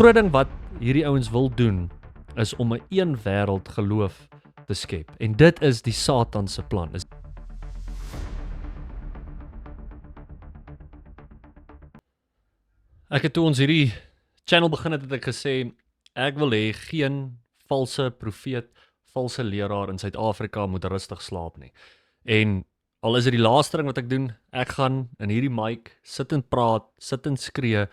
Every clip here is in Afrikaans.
groot ding wat hierdie ouens wil doen, is om 'n een wêreld geloof te skep. En dit is die Satan se plan. Ek het toe ons hierdie channel begin het ek gesê, ek wil hê geen valse profeet, valse leraar in Suid-Afrika moet rustig slaap nie. En al is dit die laaste ding wat ek doen, ek gaan in hierdie mic sit en praat, sit en skree,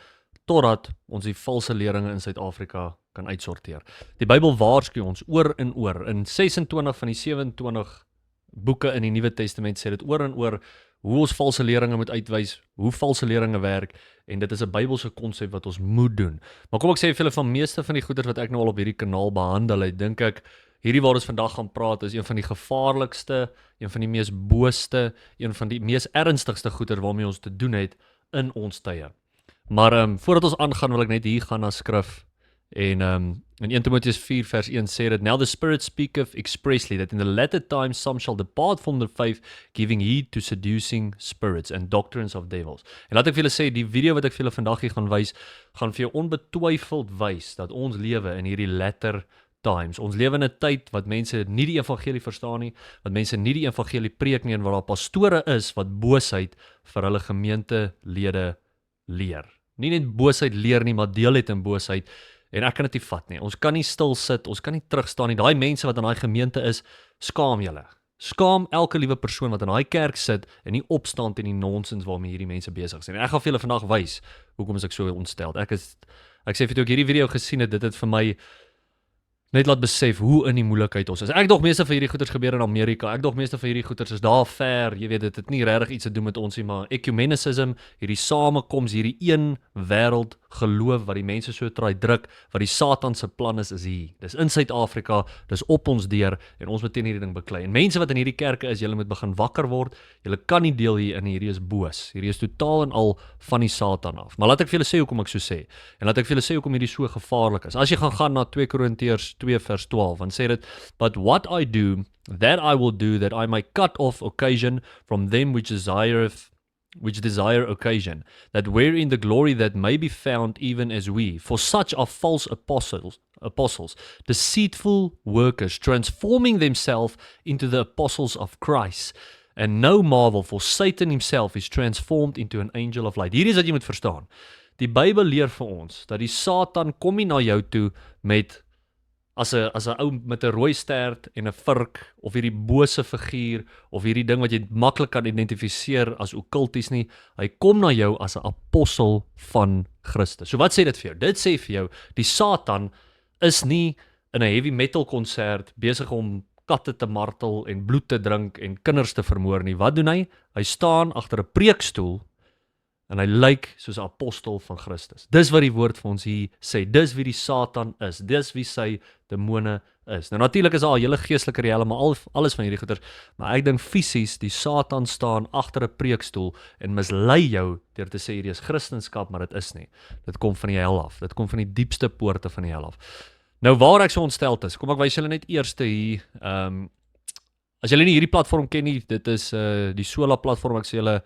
totdat ons die valse leringe in Suid-Afrika kan uitsorteer. Die Bybel waarsku ons oor en oor. In 26 van die 27 boeke in die Nuwe Testament sê dit oor en oor hoe ons valse leringe moet uitwys, hoe valse leringe werk, en dit is 'n Bybelse konsep wat ons moet doen. Maar kom ek sê vir julle, van meeste van die goeders wat ek nou al op hierdie kanaal behandel het, dink ek, hierdie waar ons vandag gaan praat is een van die gevaarlikste, een van die mees booste, een van die mees ernstigste goeder waarmee ons te doen het in ons tye. Maar voordat ons aangaan, wil ek net hier gaan na skrif. En in 1 Timotheus 4 vers 1 sê dit, Now the Spirit speaketh expressly that in the latter times some shall depart from the faith, giving heed to seducing spirits and doctrines of devils. En laat ek vir julle sê, die video wat ek vir julle vandag hier gaan wys, gaan vir jou onbetwyfeld wys dat ons lewe in hierdie latter times. Ons lewe in 'n tyd wat mense nie die evangelie verstaan nie, wat mense nie die evangelie preek nie, en waar daar pastore is wat boosheid vir hulle gemeentelede leer. Nie net boosheid leer nie, maar deel het in boosheid. En ek kan dit nie vat nie. Ons kan nie stil sit, ons kan nie terugstaan nie. Daai mense wat in daai gemeente is, skaam julle. Skaam elke liewe persoon wat in daai kerk sit en nie opstaan teen die nonsens waarmee hierdie mense besig is. En ek gaan vir julle vandag wys hoekom is ek so ontstel. Ek sê vir toe ek hierdie video gesien het, dit het vir my net laat besef hoe in die moeilikheid ons is. Ek dog meeste van hierdie goeders gebeur in Amerika. Ek dog meeste van hierdie goeders is daar ver. Jy weet, dit het nie regtig iets te doen met ons nie, maar ecumenicism, hierdie samekoms, hierdie een wêreld geloof wat die mense so try druk, wat die Satan se plan is hier. Dis in Suid-Afrika, dis op ons deur en ons moet teen hierdie ding beklei. En mense wat in hierdie kerke is, julle moet begin wakker word. Julle kan nie deel hier in, hierdie is boos. Hierdie is totaal en al van die Satan af. Maar laat ek vir julle sê hoekom ek so sê. En laat ek vir julle sê hoekom hierdie so gevaarlik is. As jy gaan na 2 Korintiërs 2 vers 12, dan sê dit, But what I do, that I will do, that I may cut off occasion from them which desire occasion, that wherein the glory that may be found even as we. For such are false apostles, deceitful workers, transforming themselves into the apostles of Christ. And no marvel, for Satan himself is transformed into an angel of light. Hier is wat jy moet verstaan. Die Bybel leer vir ons, dat die Satan kom nie na jou toe met as 'n ou met 'n rooi stert en 'n vurk, of hierdie bose figuur, of hierdie ding wat jy maklik kan identifiseer as okkulties nie. Hy kom na jou as 'n apostel van Christus. So wat sê dit vir jou? Dit sê vir jou, die Satan is nie in 'n heavy metal konsert besig om katte te martel en bloed te drink en kinders te vermoor nie. Wat doen hy? Hy staan agter 'n preekstoel en hy lyk soos 'n apostel van Christus. Dis wat die woord vir ons hier sê. Dis wie die Satan is. Dis wie sy demone is. Nou natuurlik is daar 'n hele geestelike riekelme, alles van hierdie goeters, maar ek dink fisies die Satan staan agter 'n preekstoel en mislei jou deur te sê hierdie is Christendom, maar dit is nie. Dit kom van die hel af. Dit kom van die diepste poorte van die hel af. Nou waar ek so ontstel is, kom ek wys julle net eerste hier. As julle nie hierdie platform ken nie, dit is die Sola platform. Ek sê julle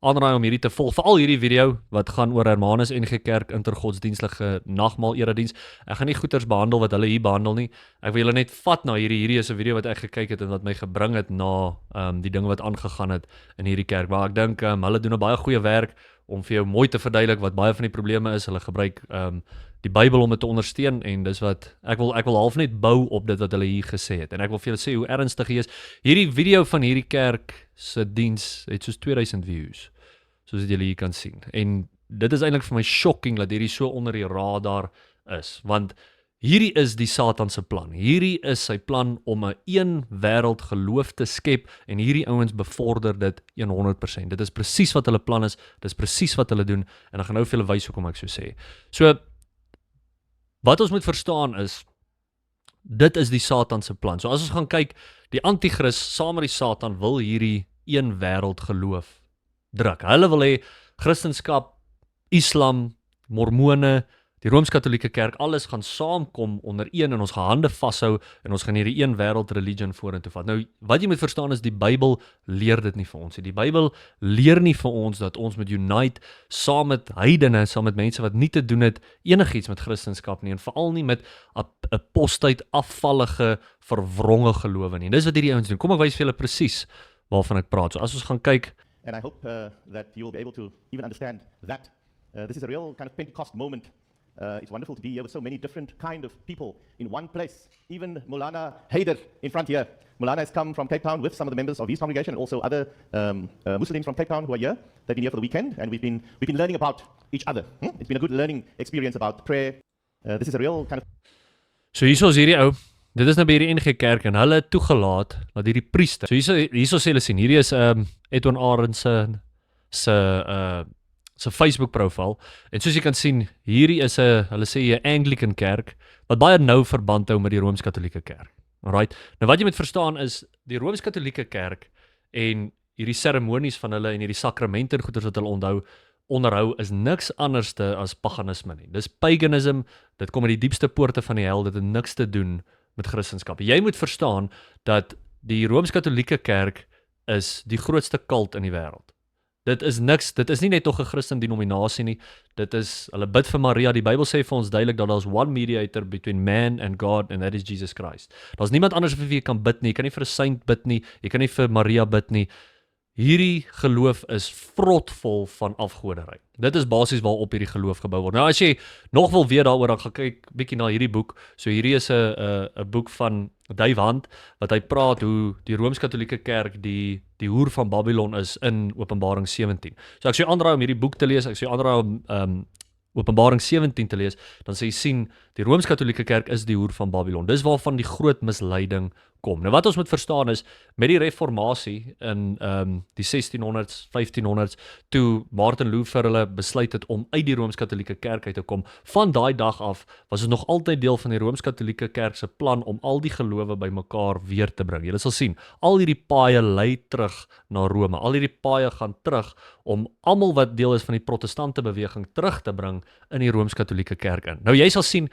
aanraai om hierdie te volg, veral hierdie video wat gaan oor Hermanus NG Kerk intergodsdienstige nagmaal erediens. Ek gaan nie goeters behandel wat hulle hier behandel nie. Ek wil julle net vat na hierdie is 'n video wat ek gekyk het en wat my gebring het na die dinge wat aangegaan het in hierdie kerk. Maar ek dink hulle doen 'n baie goeie werk om vir jou mooi te verduidelik wat baie van die probleme is. Hulle gebruik die Bybel om dit te ondersteun, en dis wat ek wil half net bou op dit wat hulle hier gesê het. En ek wil vir julle sê hoe ernstig hy is. Hierdie video van hierdie kerk se diens het soos 2000 views, soos wat julle hier kan sien. En dit is eintlik vir my shocking dat hierdie so onder die radar is, want hierdie is die Satan se plan. Hierdie is sy plan om 'n een wêreld geloof te skep, en hierdie ouens bevorder dit 100%. Dit is presies wat hulle plan is, dit is presies wat hulle doen, en ek gaan nou vir julle wys hoekom ek so sê. So, wat ons moet verstaan is, dit is die Satan se plan. So as ons gaan kyk, die antichrist saam met die Satan wil hierdie een wêreld geloof druk. Hulle wil hê Christendom, Islam, Mormone, die Rooms-Katolieke Kerk, alles gaan saamkom onder een en ons gaan hande vashou en ons gaan hierdie een wêreld religion vorentoe vat. Nou, wat jy moet verstaan is die Bybel leer dit nie vir ons nie. Die Bybel leer nie vir ons dat ons moet unite saam met heidene, saam met mense wat nie te doen het enigiets met Christendom nie en veral nie met 'n postuit afvallige, verwronge gelowe nie. Dis wat hierdie ouens doen. Kom ek wys vir julle presies waarvan ek praat. So as ons gaan kyk, and I hope that you will be able to even understand that this is a real kind of Pentecost moment. It's wonderful to be here with so many different kind of people in one place. Even Maulana Haider in front here. Maulana has come from Cape Town with some of the members of his congregation and also other Muslims from Cape Town who are here. They've been here for the weekend and we've been learning about each other. It's been a good learning experience about prayer. This is a real kind of... So hierso is hierdie ou, dit is nou by hierdie NG Kerk en hulle het toegelaat dat hierdie priester. So hierso sê hulle sien, hierdie is Edwin Arends se Facebook profiel en soos jy kan sien, hierdie is hulle sê 'n Anglican Kerk wat baie nou verband hou met die Rooms-Katolieke Kerk. Alright. Nou wat jy moet verstaan is die Rooms-Katolieke Kerk en hierdie seremonies van hulle en hierdie sakramente en goeders wat hulle onderhou is niks anderste as paganisme nie. Dis paganism, dit kom uit die diepste poorte van die hel, dit het niks te doen met Christendom. Jy moet verstaan dat die Rooms-Katolieke Kerk is die grootste kult in die wêreld. Dit is nie net nog 'n Christen denominasie nie, hulle bid vir Maria, die Bybel sê vir ons duidelik dat daar's one mediator between man and God and that is Jesus Christ. Daar's niemand anders vir wie jy kan bid nie, jy kan nie vir 'n saint bid nie, jy kan nie vir Maria bid nie. Hierdie geloof is vrotvol van afgoderry. Dit is basies waarop hierdie geloof gebou word. Nou as jy nog wil weet daaroor, dan gaan kyk bietjie na hierdie boek. So hierdie is 'n boek van Dave Hunt wat hy praat hoe die Rooms-Katolieke Kerk die hoer van Babylon is in Openbaring 17. So ek sê aanraai om hierdie boek te lees, ek sê aanraai om Openbaring 17 te lees, dan sê jy sien die Rooms-Katolieke Kerk is die hoer van Babylon. Dis waarvan die groot misleiding kom. Nou wat ons moet verstaan is met die reformatie in die 1600s, 1500s toe Martin Luther hulle besluit het om uit die Rooms-Katolieke Kerk uit te kom. Van daai dag af was dit nog altyd deel van die Rooms-Katolieke Kerk se plan om al die gelowe bymekaar weer te bring. Julle sal sien, al hierdie paaie lei terug na Rome. Al hierdie paaie gaan terug om almal wat deel is van die protestante beweging terug te bring in die Rooms-Katolieke Kerk in. Nou jy sal sien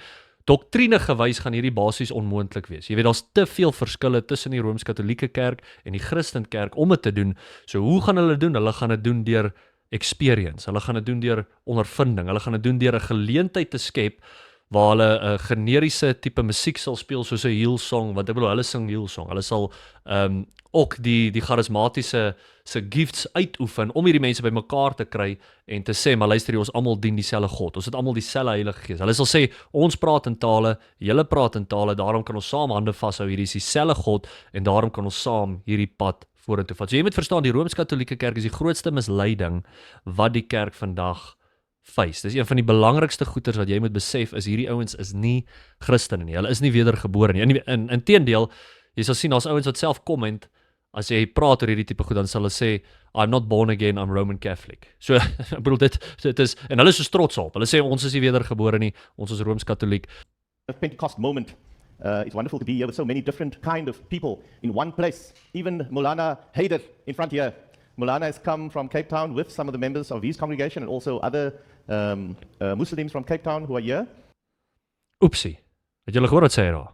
doktrine gewys gaan hierdie basies onmoontlik wees. Jy weet, daar's te veel verskille tussen die Rooms-Katolieke Kerk en die Christenkerk om dit te doen. So hoe gaan hulle doen? Hulle gaan dit doen deur experience. Hulle gaan dit doen deur ondervinding. Hulle gaan dit doen deur 'n geleentheid te skep waar hulle 'n generiese tipe musiek sal speel soos 'n Hillsong, want ek bedoel hulle sing Hillsong. Hulle sal ook die charismatiese se gifts uitoefen om hierdie mense bymekaar te kry en te sê, maar luister jy, ons almal dien dieselfde God. Ons het almal dieselfde Heilige Gees. Hulle sal sê, ons praat in tale, julle praat in tale, daarom kan ons saam hande vashou, hierdie is dieselfde God en daarom kan ons saam hierdie pad vorentoe vat. So jy moet verstaan, die Rooms-Katolieke Kerk is die grootste misleiding wat die kerk vandag face. Dis een van die belangrikste goeters wat jy moet besef is hierdie ouens is nie Christene nie. Hulle is nie wedergebore nie. Inteendeel, jy sal sien daar's ouens wat self comment as jy praat oor hierdie tipe goed, dan sal hulle sê I'm not born again, I'm Roman Catholic. So ek bedoel dit is en hulle is so trots op. Hulle sê ons is nie wedergebore nie, ons is Rooms-Katoliek. A Pentecost moment. It's wonderful to be here with so many different kind of people in one place. Even Maulana Haider in front here. Maulana has come from Cape Town with some of the members of his congregation and also other Muslims from Cape Town who are here. Oepsie, het julle gehoor wat sê hy daar?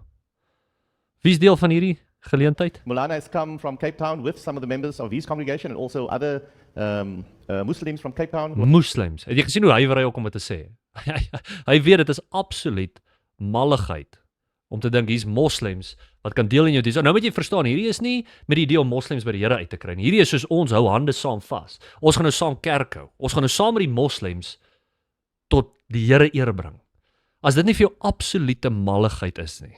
Wie is deel van hierdie geleentheid? Maulana has come from Cape Town with some of the members of his congregation and also other Muslims from Cape Town. Muslims. Het jy gesien hoe huiwer hy ook om dit te sê? Hy weet dit is absoluut malligheid om te dink hier's moslems wat kan deel in jou dienste. Nou moet jy verstaan, hierdie is nie met die idee om moslems by die Here uit te kry nie. Hierdie is soos ons hou hande saam vas. Ons gaan nou saam kerk hou. Ons gaan nou saam met die moslems tot die Here eer bring. As dit nie vir jou absolute malligheid is nie,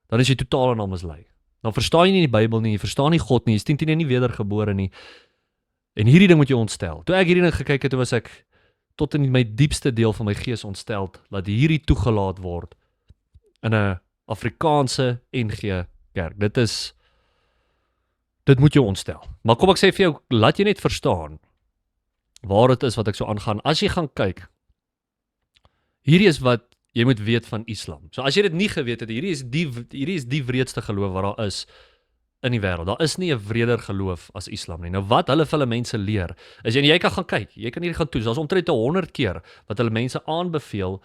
dan is jy totaal en al mislei. Dan verstaan jy nie die Bybel nie, jy verstaan nie God nie, jy is nie wedergebore nie. En hierdie ding moet jy ontstel. Toe ek hierdie ding gekyk het, toe was ek tot in my diepste deel van my gees ontsteld, dat hierdie toegelaat word in 'n Afrikaanse NG Kerk. Dit moet jou ontstel. Maar kom ek sê vir jou, laat jy net verstaan waar dit is wat ek so aangaan. As jy gaan kyk, hierdie is wat jy moet weet van Islam. So as jy dit nie geweet het, hierdie is die wreedste geloof wat daar is in die wêreld. Daar is nie 'n wreder geloof as Islam nie. Nou wat hulle vir hulle mense leer, is en jy kan gaan kyk, jy kan hierdie gaan toets. Daar's omtrent 100 keer wat hulle mense aanbeveel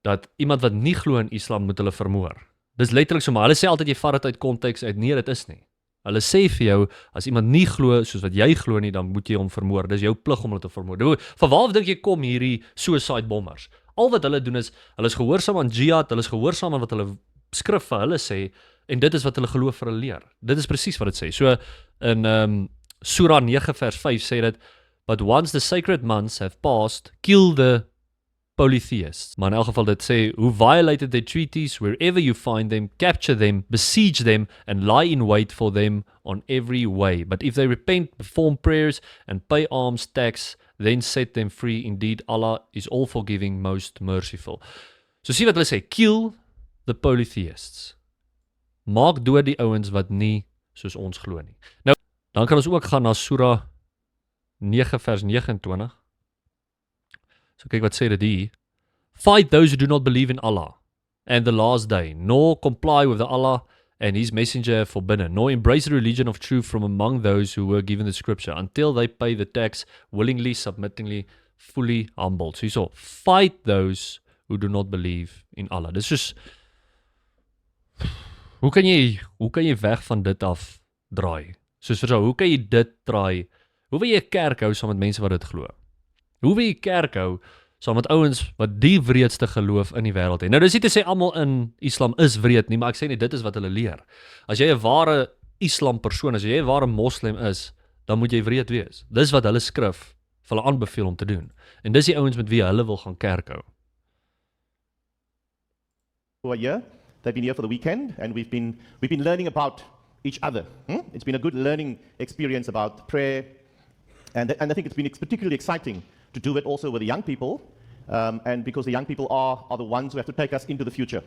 dat iemand wat nie glo in Islam moet hulle vermoor. Dis letterlik so, maar hulle sê altyd jy vat dit uit konteks uit. Nee, dit is nie. Hulle sê vir jou, as iemand nie glo soos wat jy glo nie, dan moet jy hom vermoor. Dis jou plig om hulle te vermoor. Van waar dink jy kom hierdie suicide bombers? Al wat hulle doen is, hulle is gehoorsaam aan jihad, hulle is gehoorsaam aan wat hulle skrif vir hulle sê, en dit is wat hulle geloof vir hulle leer. Dit is presies wat dit sê. So, in Surah 9 vers 5 sê dit, but once the sacred months have passed, kill the polytheists. Maar in elk geval dit sê, who violated their treaties, wherever you find them, capture them, besiege them, and lie in wait for them on every way. But if they repent, perform prayers, and pay alms tax, then set them free. Indeed, Allah is all forgiving, most merciful. So sien wat hulle sê, kill the polytheists. Maak dood die ouens wat nie soos ons glo nie. Nou, dan kan ons ook gaan na Surah 9 vers 29. So kyk wat sê dit hier. Fight those who do not believe in Allah and the last day, nor comply with the Allah and his messenger forbidden, nor embrace the religion of truth from among those who were given the scripture, until they pay the tax willingly, submittingly, fully humbled. So hierso, fight those who do not believe in Allah. Dis soos, hoe kan jy weg van dit af draai? Soos vir so, hoe kan jy dit draai? Hoe wil jy 'n kerk hou saam met mense wat dit glo? Hoe wil jy 'n kerk hou saam met ouens wat die wreedste geloof in die wêreld het? Nou dis nie te sê almal in Islam is wreed nie, maar ek sê net dit is wat hulle leer. As jy 'n ware Islam persoon is, as jy 'n ware moslim is, dan moet jy wreed wees. Dis wat hulle skrif vir hulle aanbeveel om te doen. En dis die ouens met wie hulle wil gaan kerk hou. Who are here, they've been here for the weekend, and we've been learning about each other. It's been a good learning experience about prayer, and I think it's been particularly exciting to do it also with the young people, and because the young people are the ones who have to take us into the future.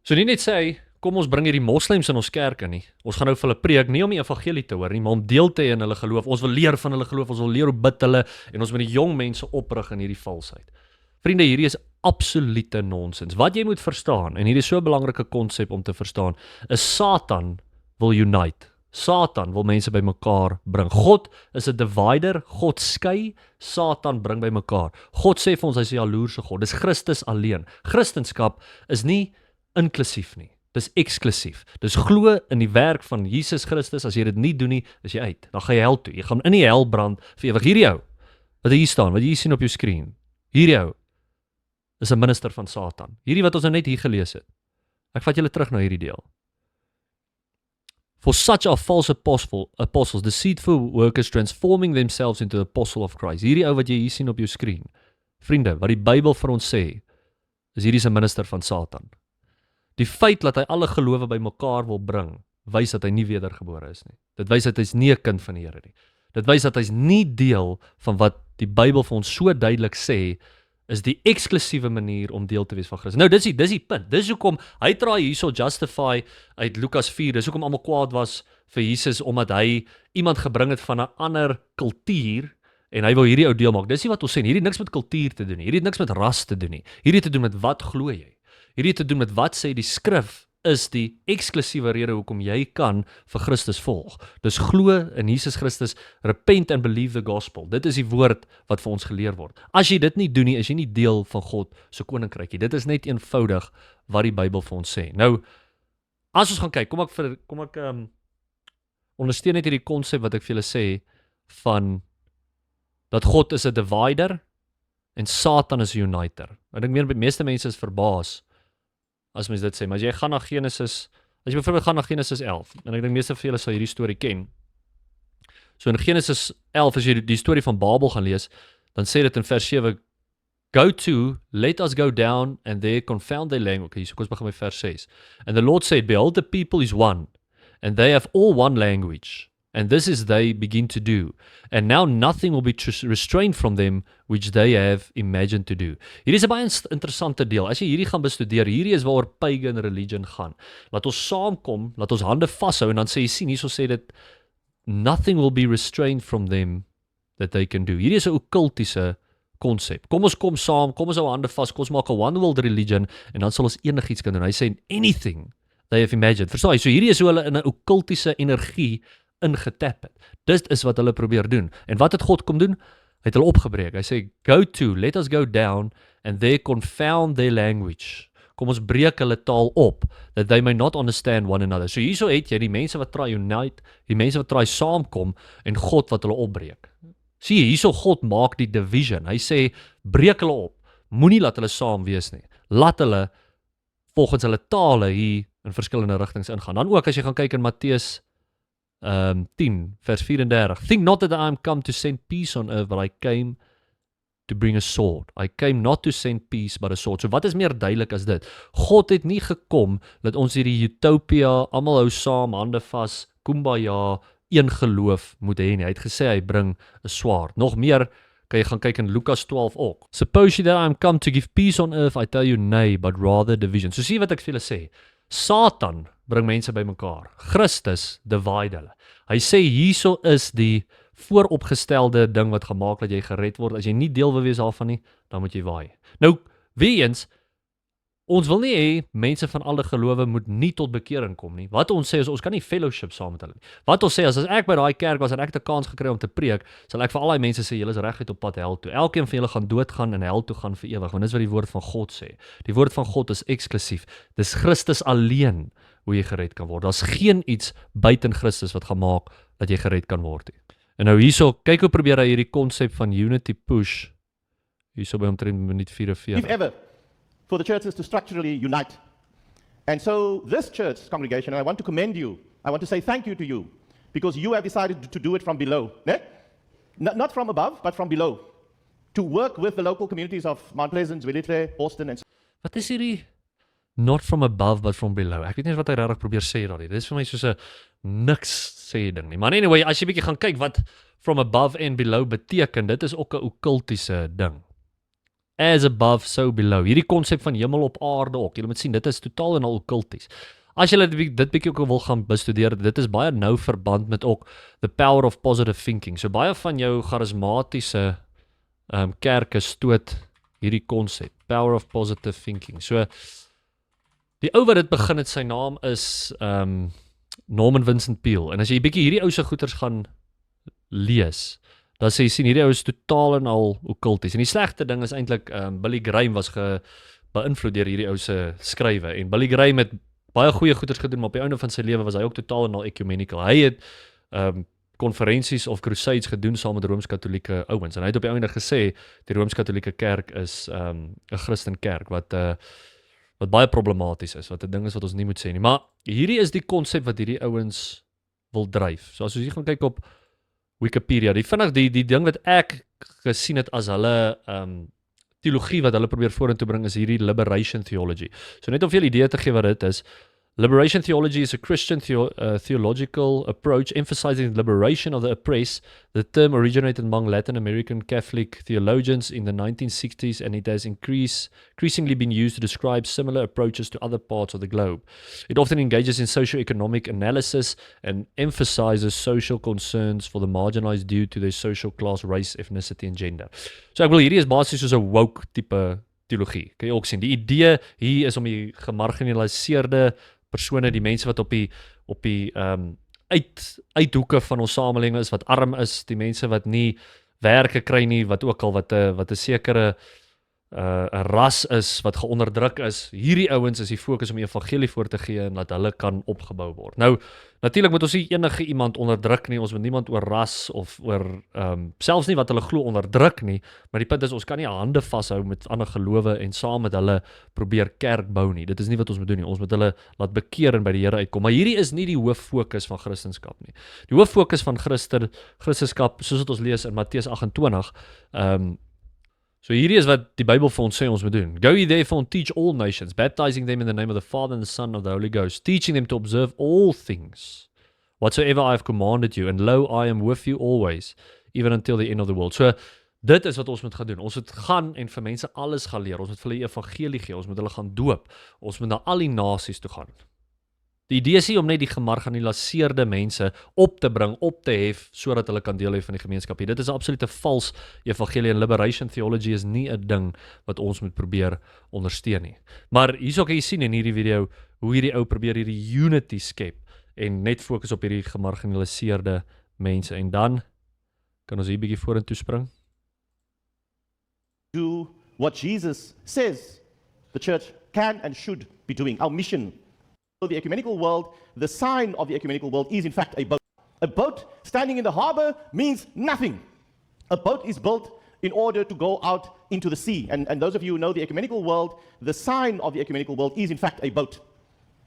So nie net sê, kom ons bring hierdie moslems in ons kerke nie. Ons gaan nou vir hulle preek, nie om die evangelie te hoor nie, maar om deel te hê in hulle geloof. Ons wil leer van hulle geloof, ons wil leer hoe bid hulle, en ons moet die jong mense oprig in hierdie valsheid. Vriende, hierdie is absolute nonsens. Wat jy moet verstaan, en hierdie is so 'n belangrike konsep om te verstaan, is Satan wil unite. Satan wil mense bymekaar bring. God is 'n divider, God skei, Satan bring bymekaar. God sê vir ons, hy is 'n jaloerse God. Dis Christus alleen. Christendom is nie inklusief nie. Dis eksklusief. Dis glo in die werk van Jesus Christus. As jy dit nie doen nie, is jy uit. Dan gaan jy hel toe. Jy gaan in die hel brand vir ewig. Hierdie ou wat hier staan, wat jy sien op jou skerm. Hierdie ou is 'n minister van Satan. Hierdie wat ons nou net hier gelees het. Ek vat julle terug na hierdie deel. For such are false apostles, deceitful workers, transforming themselves into the apostle of Christ. Hierdie ou wat jy hier sien op jou skerm. Vriende, wat die Bybel vir ons sê, is hierdie is 'n minister van Satan. Die feit dat hy alle gelowe bymekaar wil bring, wys dat hy nie wedergebore is nie. Dit wys dat hy's nie 'n kind van die Here nie. Dit wys dat hy's nie deel van wat die Bybel vir ons so duidelik sê, is die eksklusiewe manier om deel te wees van Christus. Nou dis die punt. Dis hoekom hy draai hierso justify uit Lukas 4. Dis hoekom almal kwaad was vir Jesus omdat hy iemand gebring het van 'n ander kultuur en hy wou hierdie ou deel maak. Dis nie wat ons sê nie. Hierdie het niks met kultuur te doen nie. Hierdie het niks met ras te doen nie. Hierdie het te doen met wat glo jy? Hierdie het te doen met wat sê die skrif is die eksklusiewe rede hoekom jy kan vir Christus volg. Dis glo in Jesus Christus, repent and believe the gospel. Dit is die woord wat vir ons geleer word. As jy dit nie doen nie, is jy nie deel van God se koninkryk nie. Dit is net eenvoudig wat die Bybel vir ons sê. Nou, as ons gaan kyk, kom ek ondersteun net hierdie konsep wat ek vir julle sê van dat God is 'n divider en Satan is 'n uniter. Ek dink meer meeste mense is verbaas as mens dit sê, maar as jy gaan na Genesis, as jy byvoorbeeld gaan na Genesis 11, en ek dink meeste van julle sal hierdie storie ken. So in Genesis 11, as jy die storie van Babel gaan lees, dan sê dit in vers 7, go to, let us go down, and there confound their language. Okay, so kom ons begin by vers 6. And the Lord said, behold, the people is one, and they have all one language, and this is they begin to do. And now nothing will be restrained from them which they have imagined to do. Hierdie is 'n baie interessante deel. As jy hierdie gaan bestudeer, hierdie is waaroor pagan religion gaan. Laat ons saamkom, laat ons hande vashou en dan sê jy sien, hierso sê dit nothing will be restrained from them that they can do. Hierdie is 'n okkultiese konsep. Kom ons kom saam, kom ons hou hande vas, kom ons maak 'n one world religion en dan sal ons enigiets kan doen. Hy sê anything they have imagined. Verstaan jy? So hierdie is hoe hulle in 'n okkultiese energie ingetap het. Dit is wat hulle probeer doen. En wat het God kom doen? Hy het hulle opgebreek. Hy sê, go to, let us go down, and there confound their language. Kom ons breek hulle taal op, that they may not understand one another. So hierso het jy die mense wat try unite, die mense wat try saamkom, en God wat hulle opbreek. Sien jy, hierso God maak die division. Hy sê, breek hulle op, moenie laat hulle saam wees nie. Laat hulle volgens hulle tale hier in verskillende rigtings ingaan. Dan ook as jy gaan kyk in Matteus 10 vers 34. Think not that I am come to send peace on earth, but I came to bring a sword. I came not to send peace, but a sword. So wat is meer duidelik as dit? God het nie gekom dat ons hierdie utopia, almal hou saam, hande vas, kumbaya, een geloof moet hê nie. Hy het gesê hy bring 'n swaard. Nog meer kan jy gaan kyk in Lukas 12 ook. Suppose you that I am come to give peace on earth, I tell you nay, but rather division. So sien wat ek vir julle sê. Satan bring mense bymekaar. Christus divide hulle. Hy sê hierso is die vooropgestelde ding wat gemaak dat jy gered word. As jy nie deel wil wees daarvan nie, dan moet jy waai. Nou, weer eens, ons wil nie hê mense van alle gelowe moet nie tot bekering kom nie. Wat ons sê is ons kan nie fellowship saam met hulle nie. Wat ons sê is as ek by daai kerk was en ek het 'n kans gekry om te preek, sal ek vir al die mense sê julle is reguit op pad hel toe. Elkeen van julle gaan doodgaan en hel toe gaan vir ewig, want dis wat die woord van God sê. Die woord van God is eksklusief. Dis Christus alleen hoe jy gered kan word. Daar's geen iets buiten Christus wat gaan maak dat jy gered kan word nie. En nou hierso, kyk hoe probeer hy hierdie konsep van unity push hierso by omtrent minuut 44. If ever, for the churches to structurally unite. And so this church congregation, and I want to commend you, I want to say thank you to you, because you have decided to do it from below. Ne? Not from above, but from below. To work with the local communities of Mount Pleasant, Willowtree, Austin, and Wat is hierdie not from above but from below? Ek weet nie wat hy regtig probeer sê daardie. Dit is vir my soos 'n niks sê ding nie. Maar anyway, as jy bietjie gaan kyk wat from above and below beteken, dit is ook 'n okkultiese ding. As above, so below. Hierdie konsep van hemel op aarde ook. Jy moet sien, dit is totaal en al okkulties. As jy dit bietjie ook wil gaan bestudeer, dit is baie nou verband met ook the power of positive thinking. So baie van jou charismatiese kerke stoot hierdie konsep, power of positive thinking. So die ou wat dit begin het, sy naam is Norman Vincent Peale. En as jy bietjie hierdie ou se goeters gaan lees, dan sê jy sien hierdie ou is totaal en al okkulties. En die slegte ding is eintlik Billy Graham was beïnvloed deur hierdie ou se skrywe. En Billy Graham het baie goeie goeders gedoen, maar op die einde van sy lewe was hy ook totaal en al ecumenical. Hy het konferensies of crusades gedoen saam met Rooms-Katolieke ouens. En hy het op die einde gesê die Rooms-Katolieke kerk is 'n Christen kerk wat baie problematies is, wat 'n ding is wat ons nie moet sê nie. Maar hierdie is die konsep wat hierdie ouens wil dryf. So as jy gaan kyk op Wikipedia, die ding wat ek gesien het as hulle teologie wat hulle probeer vorentoe bring is hierdie liberation theology. So net om vir julle idee te gee wat dit is. Liberation theology is a Christian theological approach emphasizing the liberation of the oppressed. The term originated among Latin American Catholic theologians in the 1960s, and it has increasingly been used to describe similar approaches to other parts of the globe. It often engages in socio-economic analysis and emphasizes social concerns for the marginalized due to their social class, race, ethnicity and gender. So ek wil hierdie is basies soos 'n woke tipe teologie. Kan jy ook sien. Die idee hier is om die gemarginaliseerde persone, die mense wat op die uithoeke van ons samelewing is, wat arm is, die mense wat nie werke kry nie, wat ook al wat 'n sekere 'n ras is wat geonderdruk is. Hierdie ouens is die fokus om die evangelie voor te gee en dat hulle kan opgebou word. Nou natuurlik moet ons nie enige iemand onderdruk nie. Ons moet niemand oor ras of oor selfs nie wat hulle glo onderdruk nie, maar die punt is ons kan nie hande vashou met ander gelowe en saam met hulle probeer kerk bou nie. Dit is nie wat ons moet doen nie. Ons moet hulle laat bekeer en by die Here uitkom. Maar hierdie is nie die hooffokus van Christendom nie. Die hooffokus van Christendom, soos wat ons lees in Matteus 28, so hierdie is wat die Bybel vir ons sê ons moet doen. Go ye therefore and teach all nations, baptizing them in the name of the Father and the Son and of the Holy Ghost, teaching them to observe all things, whatsoever I have commanded you, and lo, I am with you always, even until the end of the world. So, dit is wat ons moet gaan doen. Ons moet gaan en vir mense alles gaan leer. Ons moet vir hulle evangelie gee. Ons moet hulle gaan doop. Ons moet na al die nasies toe gaan. Die idee is nie om net die gemarginaliseerde mense op te bring, op te hef, sodat hulle kan deel hê van die gemeenskap. Dit is 'n absolute vals evangelie en liberation theology is nie 'n ding wat ons moet probeer ondersteun nie. Maar hierso kan jy sien in hierdie video hoe hierdie ou probeer hierdie unity skep en net fokus op hierdie gemarginaliseerde mense. En dan kan ons hier 'n bietjie vorentoe spring. Do what Jesus says the church can and should be doing, our mission. So the ecumenical world, the sign of the ecumenical world is in fact a boat. A boat standing in the harbor means nothing. A boat is built in order to go out into the sea. And those of you who know the ecumenical world, the sign of the ecumenical world is in fact a boat.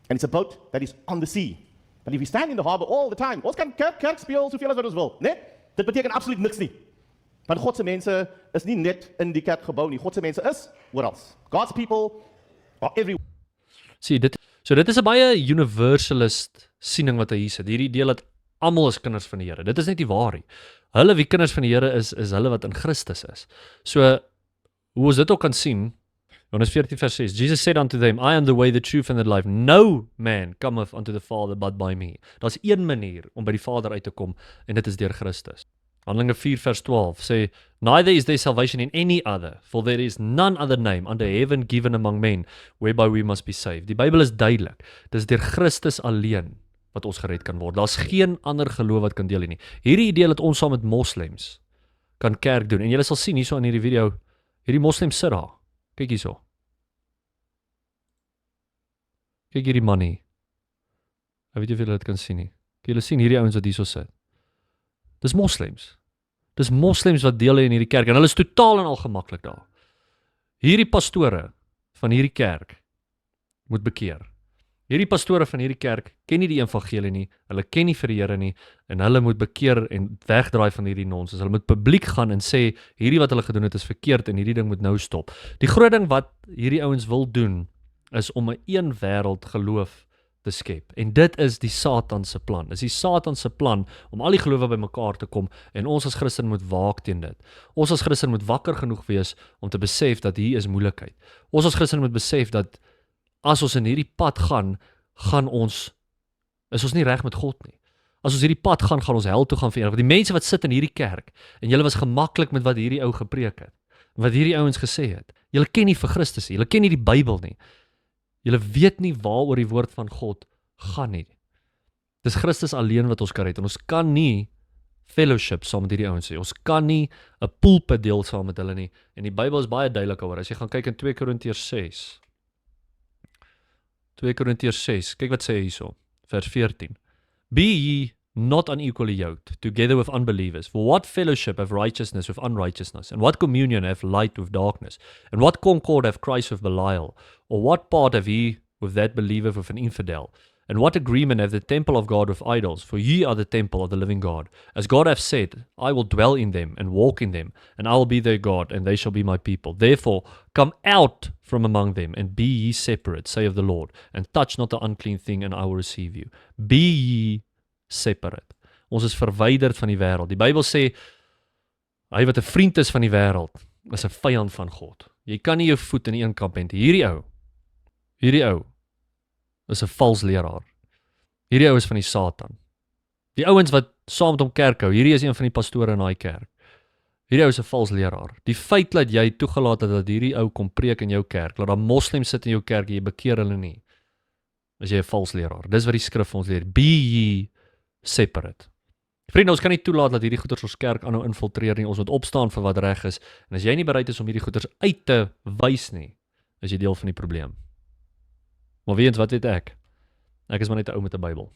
And it's a boat that is on the sea. But if we stand in the harbor all the time, ons kan kerk speel soveel as wat ons wil, né? Dit beteken absoluut niks nie. Want God se mense is nie net in die kerk gebou nie. God se mense is oral. God's people are everywhere. Sien, dit is 'n baie universalist siening wat hy hier sit. Hierdie deel dat almal is kinders van die Here. Dit is net nie waar nie. Hulle wie kinders van die Here is hulle wat in Christus is. So hoe ons dit ook kan sien, Johannes 14 vers 6, Jesus said unto them, I am the way, the truth and the life. No man cometh unto the Father but by me. Daar's een manier om by die Vader uit te kom en dit is deur Christus. Handelinge 4 vers 12 sê, Neither is there salvation in any other, for there is none other name under heaven given among men, whereby we must be saved. Die Bybel is duidelik. Dis deur Christus alleen wat ons gered kan word. Daar's geen ander geloof wat kan deel hê nie. Hierdie idee dat ons saam met moslems kan kerk doen. En julle sal sien hierso in hierdie video, hierdie moslems sit daar. Kyk hierso. Kyk hierdie man hier. Ek weet nie of julle dit kan sien nie. Kyk, julle sien hierdie ouens wat hierso sit. Dis moslems. Dis moslems wat deel hê in hierdie kerk en hulle is totaal en al gemaklik daar. Hierdie pastore van hierdie kerk moet bekeer. Hierdie pastore van hierdie kerk ken nie die evangelie nie, hulle ken nie vir die Here nie en hulle moet bekeer en wegdraai van hierdie nonsens. Hulle moet publiek gaan en sê hierdie wat hulle gedoen het is verkeerd en hierdie ding moet nou stop. Die groot ding wat hierdie ouens wil doen is om 'n een wêreld geloof te skep. En dit is die Satan se plan. Dis die Satan se plan om al die gelowe bymekaar te kom en ons as Christen moet waak teen dit. Ons as Christen moet wakker genoeg wees om te besef dat hier is moeilikheid. Ons as Christen moet besef dat as ons in hierdie pad gaan is ons nie reg met God nie. As ons hierdie pad gaan ons hel toe gaan vir ewig. Die mense wat sit in hierdie kerk en julle was gemaklik met wat hierdie ou gepreek het, wat hierdie ouens gesê het. Julle ken nie vir Christus nie, julle ken nie die Bybel nie. Julle weet nie waaroor die woord van God gaan nie. Dis Christus alleen wat ons kan red en ons kan nie fellowship saam met hierdie ouens hê. Ons kan nie 'n pulpit deel saam met hulle nie. En die Bybel is baie duidelik oor. As jy gaan kyk in 2 Korintiërs 6. 2 Korintiërs 6. Kyk wat sê hy hierso, vers 14. Be ye not unequally yoked together with unbelievers. For what fellowship have righteousness with unrighteousness? And what communion have light with darkness? And what concord have Christ with Belial? Or what part have ye with that believer with an infidel? And what agreement have the temple of God with idols? For ye are the temple of the living God. As God hath said, I will dwell in them and walk in them, and I will be their God, and they shall be my people. Therefore, come out from among them, and be ye separate, saith the Lord, and touch not the unclean thing, and I will receive you. Be ye separate. Ons is verwyderd van die wêreld. Die Bybel sê, hy wat 'n vriend is van die wêreld, is 'n vyand van God. Jy kan nie jou voet in een kamp hê. Hierdie ou is 'n vals leraar. Hierdie ou is van die Satan. Die ouens wat saam met hom kerk hou, hierdie is een van die pastore in daai kerk. Hierdie ou is 'n vals leraar. Die feit dat jy toegelaat het dat hierdie ou kom preek in jou kerk, dat daar moslems sit in jou kerk en jy bekeer hulle nie, is jy 'n vals leraar. Dis wat die skrif ons leer. Be ye separate. Vriende, ons kan nie toelaat dat hierdie goeters ons kerk aanhou infiltreer nie. Ons moet opstaan vir wat reg is. En as jy nie bereid is om hierdie goeters uit te wys nie, is jy deel van die probleem. Maar weet wat weet ek? Ek is maar net 'n ou met 'n Bybel.